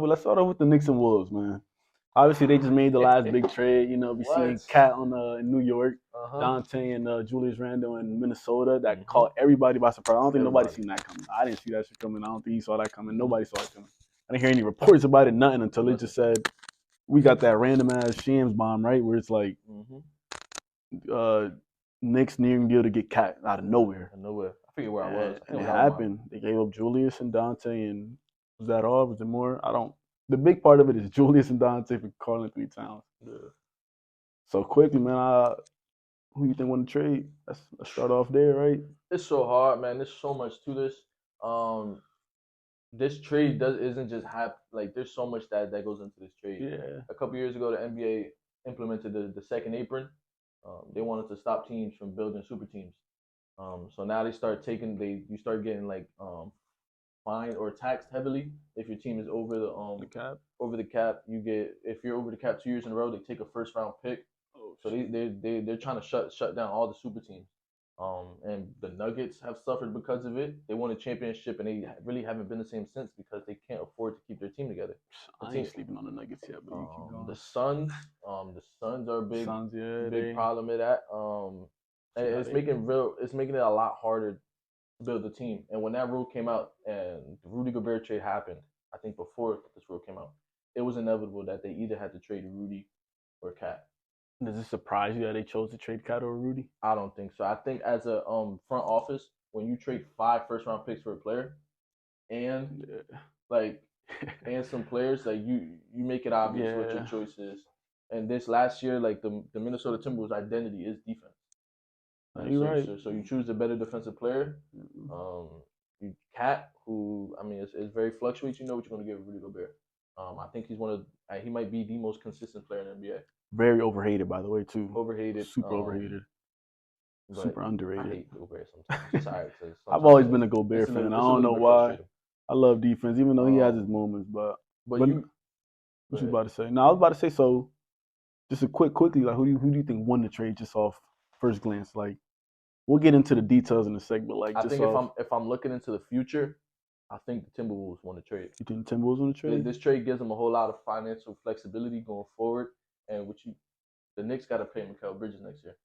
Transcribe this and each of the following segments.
Well, let's start off with the Knicks and Wolves, man. Obviously, they just made the last big trade. You know, we seen What? KAT on in New York, Uh-huh. Dante and Julius Randle in Minnesota. That Mhm. caught everybody by surprise. I don't think nobody Everybody. seen that coming. I didn't see that shit coming. I don't think he saw that coming. Nobody saw it coming. I didn't hear any reports about it, nothing until they just said we got that random ass Shams bomb, right? Where it's like uh Knicks nearing deal to get KAT out of nowhere. Nowhere. I forget where I was. I And think it it was happened. They gave up Julius and Dante, and was that all? Was there more? I don't. The big part of it is Julius and Dante for calling 3 times. Yeah. So quickly, man. Who you think won the trade? Let's start off there, right? It's so hard, man. There's so much to this. This trade isn't just like there's so much that goes into this trade. Yeah. A couple years ago, the NBA implemented the second apron. They wanted to stop teams from building super teams. So now you start getting like fined or taxed heavily if your team is over the cap. Over the cap. If you're over the cap 2 years in a row, they take a first round pick. So they're trying to shut down all the super teams. And the Nuggets have suffered because of it. They won a championship and they really haven't been the same since because they can't afford to keep their team together. I ain't sleeping on the Nuggets yet, but you keep going. The Suns are a big problem with that. And it's making it a lot harder to build a team. And when that rule came out and the Rudy Gobert trade happened, I think before this rule came out, it was inevitable that they either had to trade Rudy or KAT. Does it surprise you that they chose to trade KAT over Rudy? I don't think so. I think as a front office, when you trade 5 first round picks for a player, and and some players, like you make it obvious what your choice is. And this last year, like the Minnesota Timberwolves' identity is defense. You're right. So you choose a better defensive player. You KAT, who it's very fluctuates. You know what you're going to get with Rudy Gobert. I think he might be the most consistent player in the NBA. Very overhated, by the way, too. Overhated. Super overhated. Super underrated. I hate Gobert sometimes. Sorry, I've always been a Gobert fan. I don't know why. I love defense, even though he has his moments. But what you about to say? No, I was about to say, so just quickly, like who do you think won the trade just off first glance? Like, we'll get into the details in a segment. Like, I think if I'm looking into the future, I think the Timberwolves won the trade. You think the Timberwolves won the trade? This trade gives them a whole lot of financial flexibility going forward, and the Knicks got to pay Mikal Bridges next year.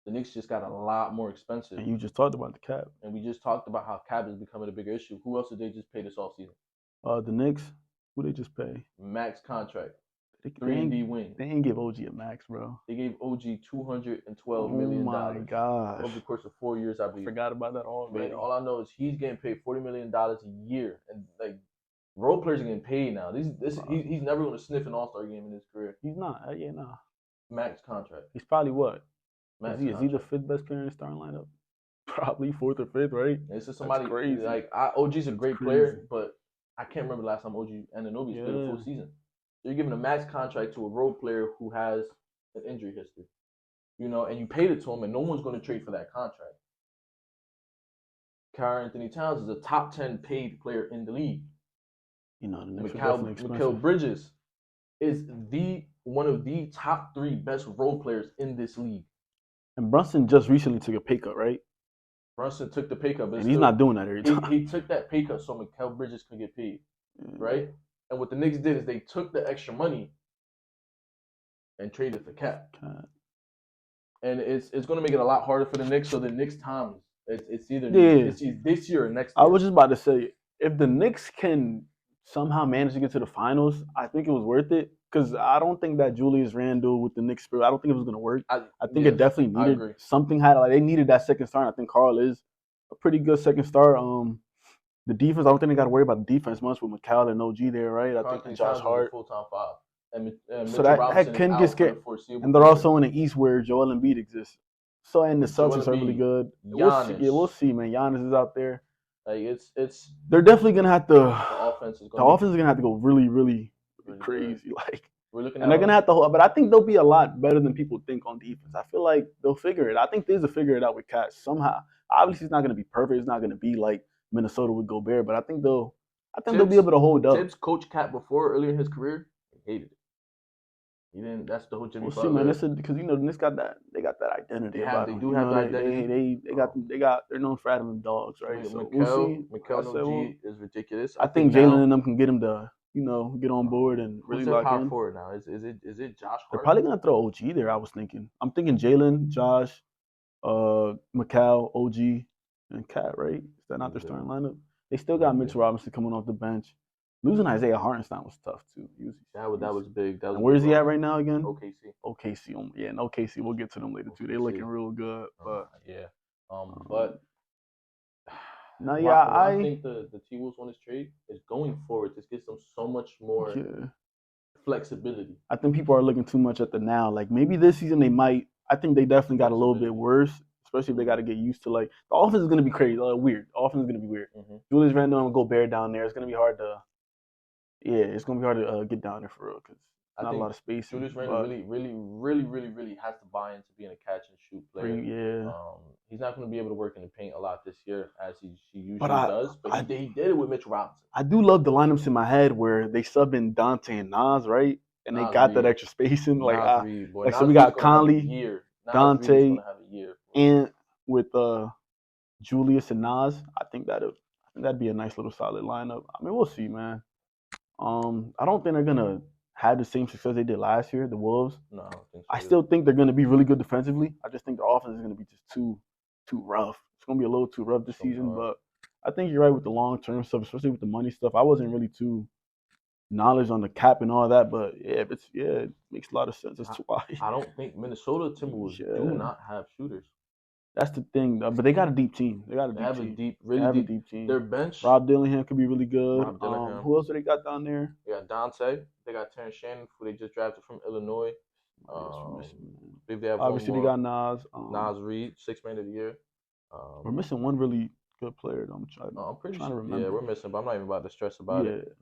The Knicks just got a lot more expensive. And you just talked about the cap. And we just talked about how cap is becoming a bigger issue. Who else did they just pay this offseason? The Knicks. Who they just pay? Max contract. 3D wing. They didn't give OG a max, bro. They gave OG $212 million. Oh my gosh. Over the course of 4 years, I believe. I forgot about that already. Man, all I know is he's getting paid $40 million a year, and like role players are getting paid now. He's never going to sniff an All-Star game in his career. He's not. Yeah, nah. Max contract. He's probably what? Is he the 5th best player in the starting lineup? Probably 4th or 5th, right? It's just somebody crazy. Like OG's a great player, but I can't remember the last time OG Anunoby played a full season. So you're giving a max contract to a role player who has an injury history, and you paid it to him, and no one's going to trade for that contract. Karl-Anthony Towns is a top 10 paid player in the league. Mikal Bridges is one of the top 3 best role players in this league. And Brunson just recently took a pay cut, right? Brunson took the pay cut, but he's not doing that every time. He took that pay cut so Mikal Bridges could get paid, right? And what the Knicks did is they took the extra money and traded for KAT. And it's going to make it a lot harder for the Knicks. So the Knicks times it's either this year or next year. I was just about to say, if the Knicks can somehow manage to get to the finals, I think it was worth it. Because I don't think that Julius Randle with the Knicks spirit, I don't think it was going to work. I think it definitely needed something. They needed that second star. And I think Karl is a pretty good second star. The defense, I don't think they got to worry about the defense much with Mikal and OG there, right? I think Josh Hart. Full-time 5. And so that can get scared. And they're also in the East where Joel Embiid exists. So, and the Celtics are really good. We'll see, man. Giannis is out there. Like they're definitely gonna have to. The offense is gonna have to go really, really crazy. Like, and they're gonna have to. But I think they'll be a lot better than people think on defense. I feel like they'll figure it. I think they'll figure it out with KAT somehow. Obviously, it's not gonna be perfect. It's not gonna be like Minnesota with Gobert, but I think they'll be able to hold up. Tibbs coached KAT before earlier in his career. He hated it. He didn't. That's the whole Jimmy. We'll see, man. Because the Knicks got that. They got that identity. They do have that identity. They're known for having dogs, right? So Mikal OG is ridiculous. I think Jalen and them can get him to get on board and really lock in. Who's their power forward now? Is it Josh Hart? They're probably gonna throw OG there. I was thinking. I'm thinking Jalen, Josh, Macau, OG, and KAT. Right? Is that not their starting lineup? They still got Mitchell Robinson coming off the bench. Losing Isaiah Hartenstein was tough too. That was big. And where is he at right now again? OKC. OKC. Yeah, and OKC. We'll get to them later too. They're looking real good. But yeah. But no, yeah, I think the T-Wolves on this trade is going forward. This gives them so much more flexibility. I think people are looking too much at the now. Like maybe this season they might. I think they definitely got a little bit worse, especially if they got to get used to the offense is going to be crazy, weird. The offense is going to be weird. Julius Randle and Gobert down there. It's going to be hard to. Yeah, it's going to be hard to get down there for real because not a lot of space. Julius Randle really has to buy into being a catch and shoot player. Yeah. He's not going to be able to work in the paint a lot this year as he usually does. But he did it with Mitchell Robinson. I do love the lineups in my head where they sub in Dante and Nas, right? And they got that extra spacing. So we got Conley, Dante, and with Julius and Nas. I think that'd be a nice little solid lineup. I mean, we'll see, man. I don't think they're gonna have the same success they did last year, the Wolves. No, I don't think so. I still think they're gonna be really good defensively. I just think their offense is gonna be just too rough. It's gonna be a little too rough this season, but I think you're right with the long-term stuff, especially with the money stuff. I wasn't really too knowledge on the cap and all that, but it makes a lot of sense as to why. I don't think Minnesota Timberwolves do not have shooters. That's the thing, but they got a deep team. They have a deep team. Their bench. Rob Dillingham could be really good. Who else do they got down there? They got Dante. They got Terrence Shannon, who they just drafted from Illinois. They have obviously they got Nas. Nas Reed, 6th man of the year. We're missing one really good player. I'm pretty sure. Yeah, we're missing, but I'm not even about to stress about it.